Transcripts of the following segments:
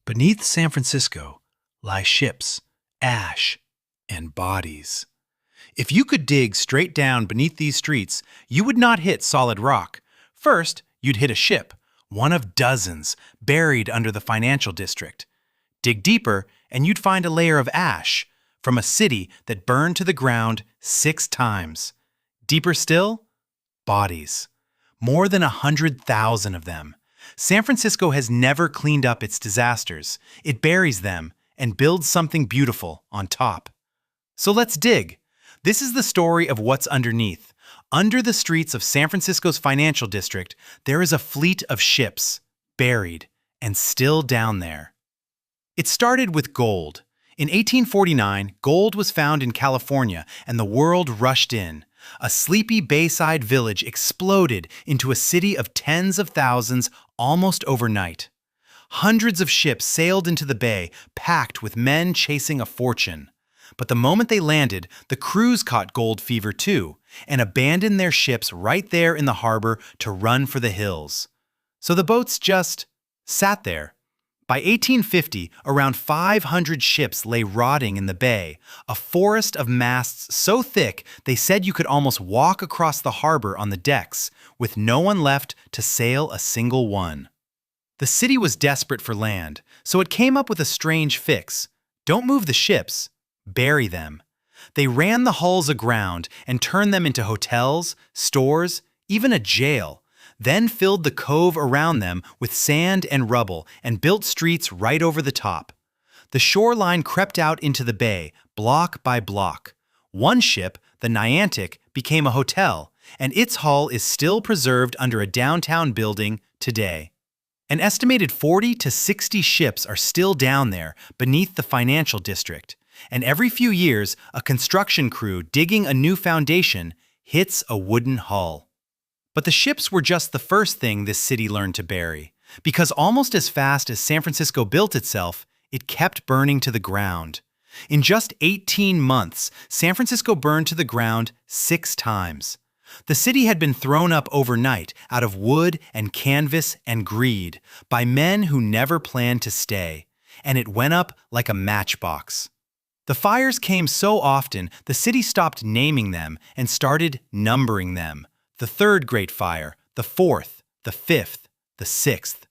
Beneath San Francisco lie ships, ash, and bodies. If you could dig straight down beneath these streets, you would not hit solid rock. First, you'd hit a ship, one of dozens, buried under the financial district. Dig deeper, and you'd find a layer of ash from a city that burned to the ground 6 times. Deeper still, bodies. More than 100,000 of them. San Francisco has never cleaned up its disasters. It buries them and builds something beautiful on top. So let's dig. This is the story of what's underneath. Under the streets of San Francisco's financial district, there is a fleet of ships, buried and still down there. It started with gold. In 1849, gold was found in California and the world rushed in. A sleepy bayside village exploded into a city of tens of thousands almost overnight. Hundreds of ships sailed into the bay, packed with men chasing a fortune. But the moment they landed, the crews caught gold fever too, and abandoned their ships right there in the harbor to run for the hills. So the boats just sat there. By 1850, around 500 ships lay rotting in the bay, a forest of masts so thick they said you could almost walk across the harbor on the decks, with no one left to sail a single one. The city was desperate for land, so it came up with a strange fix. Don't move the ships, bury them. They ran the hulls aground and turned them into hotels, stores, even a jail. Then filled the cove around them with sand and rubble and built streets right over the top. The shoreline crept out into the bay, block by block. One ship, the Niantic, became a hotel, and its hull is still preserved under a downtown building today. An estimated 40 to 60 ships are still down there beneath the financial district, and every few years, a construction crew digging a new foundation hits a wooden hull. But the ships were just the first thing this city learned to bury, because almost as fast as San Francisco built itself, it kept burning to the ground. In just 18 months, San Francisco burned to the ground 6 times. The city had been thrown up overnight out of wood and canvas and greed by men who never planned to stay, and it went up like a matchbox. The fires came so often, the city stopped naming them and started numbering them. The third Great Fire, the fourth, the fifth, the sixth.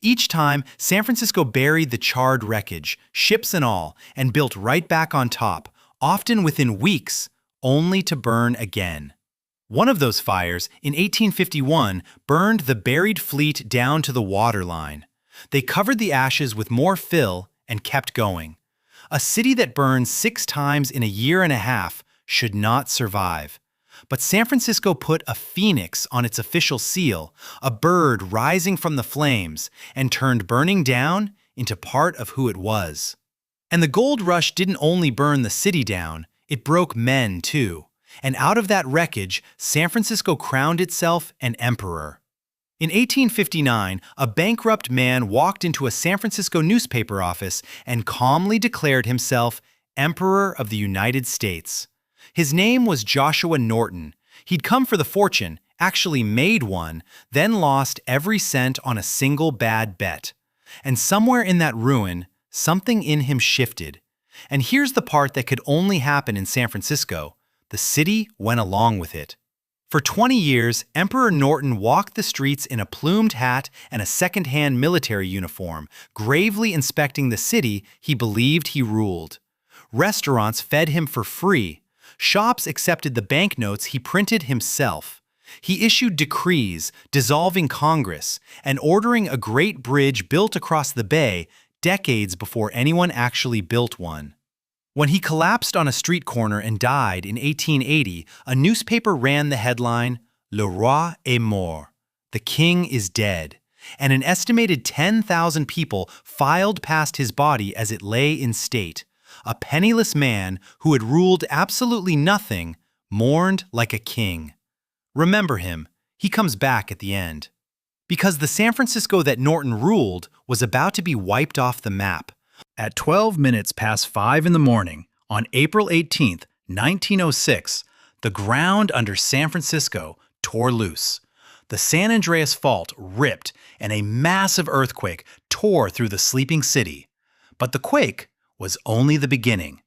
Each time, San Francisco buried the charred wreckage, ships and all, and built right back on top, often within weeks, only to burn again. One of those fires, in 1851, burned the buried fleet down to the waterline. They covered the ashes with more fill and kept going. A city that burns 6 times in a year and a half should not survive. But San Francisco put a phoenix on its official seal, a bird rising from the flames, and turned burning down into part of who it was. And the gold rush didn't only burn the city down, it broke men too. And out of that wreckage, San Francisco crowned itself an emperor. In 1859, a bankrupt man walked into a San Francisco newspaper office and calmly declared himself Emperor of the United States. His name was Joshua Norton. He'd come for the fortune, actually made one, then lost every cent on a single bad bet. And somewhere in that ruin, something in him shifted. And here's the part that could only happen in San Francisco. The city went along with it. For 20 years, Emperor Norton walked the streets in a plumed hat and a second-hand military uniform, gravely inspecting the city he believed he ruled. Restaurants fed him for free. Shops accepted the banknotes he printed himself. He issued decrees dissolving Congress and ordering a great bridge built across the bay decades before anyone actually built one. When he collapsed on a street corner and died in 1880, a newspaper ran the headline, "Le roi est mort," the king is dead, and an estimated 10,000 people filed past his body as it lay in state. A penniless man who had ruled absolutely nothing, mourned like a king. Remember him, he comes back at the end. Because the San Francisco that Norton ruled was about to be wiped off the map. At 12 minutes past 5 in the morning, on April 18, 1906, the ground under San Francisco tore loose. The the San Andreas Fault ripped and a massive earthquake tore through the sleeping city. But the quake was only the beginning.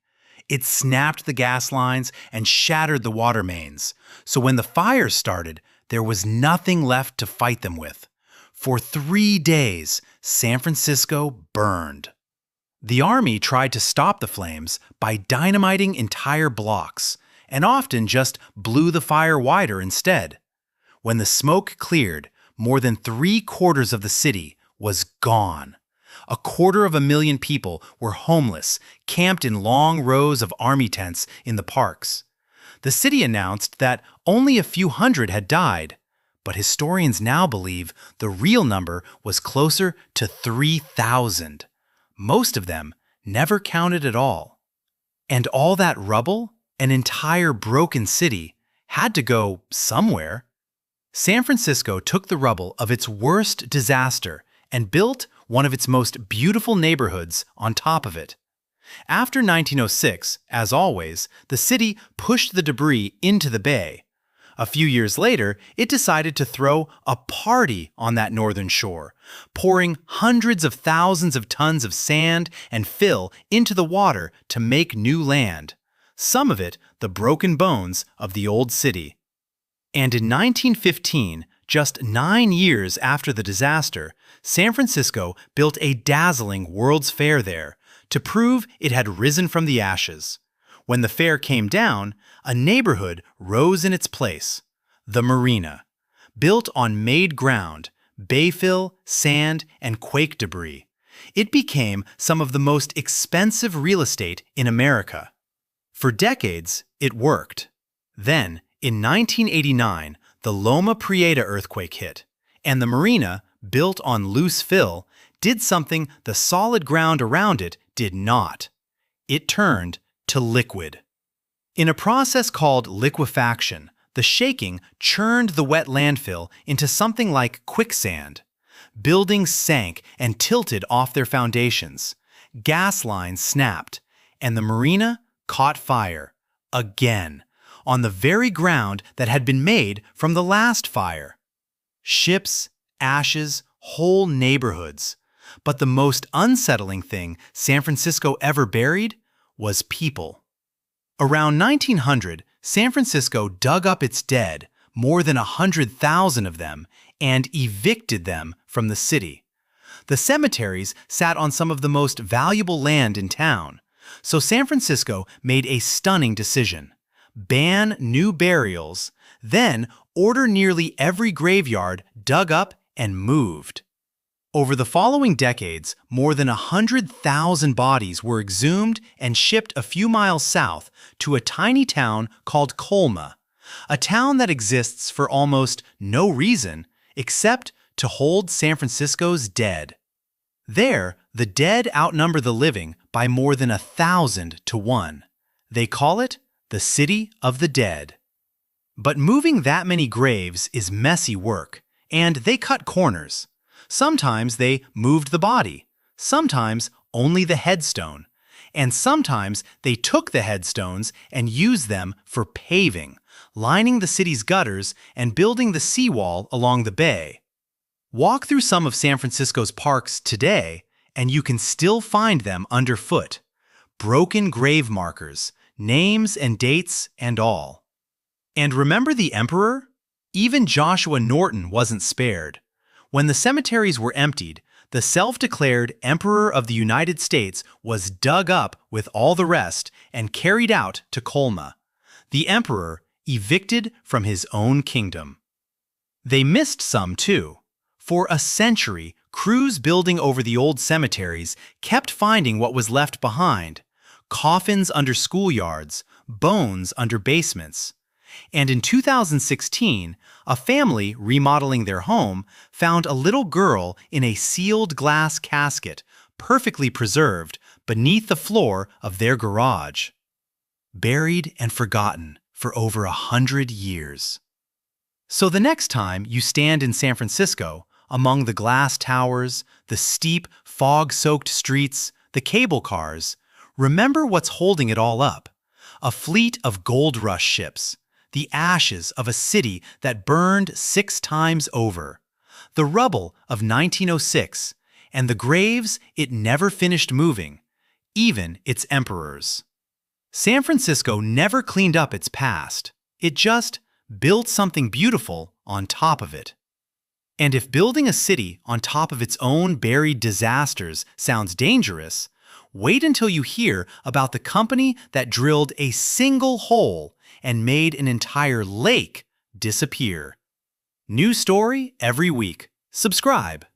It snapped the gas lines and shattered the water mains. So when the fires started, there was nothing left to fight them with. For 3 days, San Francisco burned. The army tried to stop the flames by dynamiting entire blocks, and often just blew the fire wider instead. When the smoke cleared, more than 3/4 of the city was gone. 250,000 people were homeless, camped in long rows of army tents in the parks. The city announced that only a few hundred had died, but historians now believe the real number was closer to 3,000. Most of them never counted at all. And all that rubble, an entire broken city, had to go somewhere. San Francisco took the rubble of its worst disaster and built one of its most beautiful neighborhoods on top of it. After 1906, as always, the city pushed the debris into the bay. A few years later, it decided to throw a party on that northern shore, pouring hundreds of thousands of tons of sand and fill into the water to make new land, some of it the broken bones of the old city. And in 1915, just 9 years after the disaster, San Francisco built a dazzling World's Fair there to prove it had risen from the ashes. When the fair came down, a neighborhood rose in its place, the Marina, built on made ground, bayfill, sand, and quake debris. It became some of the most expensive real estate in America. For decades, it worked. Then, in 1989, the Loma Prieta earthquake hit, and the Marina, built on loose fill, did something the solid ground around it did not. It turned to liquid. In a process called liquefaction, the shaking churned the wet landfill into something like quicksand. Buildings sank and tilted off their foundations. Gas lines snapped, and the Marina caught fire again, on the very ground that had been made from the last fire. Ships, ashes, whole neighborhoods. But the most unsettling thing San Francisco ever buried was people. Around 1900, San Francisco dug up its dead, more than 100,000 of them, and evicted them from the city. The cemeteries sat on some of the most valuable land in town, so San Francisco made a stunning decision: ban new burials, then order nearly every graveyard dug up and moved. Over the following decades, more than 100,000 bodies were exhumed and shipped a few miles south to a tiny town called Colma, a town that exists for almost no reason except to hold San Francisco's dead. There, the dead outnumber the living by more than 1,000 to 1. They call it the City of the Dead. But moving that many graves is messy work, and they cut corners. Sometimes they moved the body, sometimes only the headstone, and sometimes they took the headstones and used them for paving, lining the city's gutters and building the seawall along the bay. Walk through some of San Francisco's parks today, and you can still find them underfoot. Broken grave markers, names and dates and all. And remember the emperor? Even Joshua Norton wasn't spared. When the cemeteries were emptied, the self-declared Emperor of the United States was dug up with all the rest and carried out to Colma. The emperor evicted from his own kingdom. They missed some too. For a century, crews building over the old cemeteries kept finding what was left behind: coffins under schoolyards, bones under basements. And in 2016, a family remodeling their home found a little girl in a sealed glass casket, perfectly preserved, beneath the floor of their garage. Buried and forgotten for over 100 years. So the next time you stand in San Francisco, among the glass towers, the steep, fog-soaked streets, the cable cars, remember what's holding it all up: a fleet of gold rush ships, the ashes of a city that burned 6 times over, the rubble of 1906, and the graves it never finished moving, even its emperors. San Francisco never cleaned up its past. It just built something beautiful on top of it. And if building a city on top of its own buried disasters sounds dangerous, wait until you hear about the company that drilled a single hole and made an entire lake disappear. New story every week. Subscribe.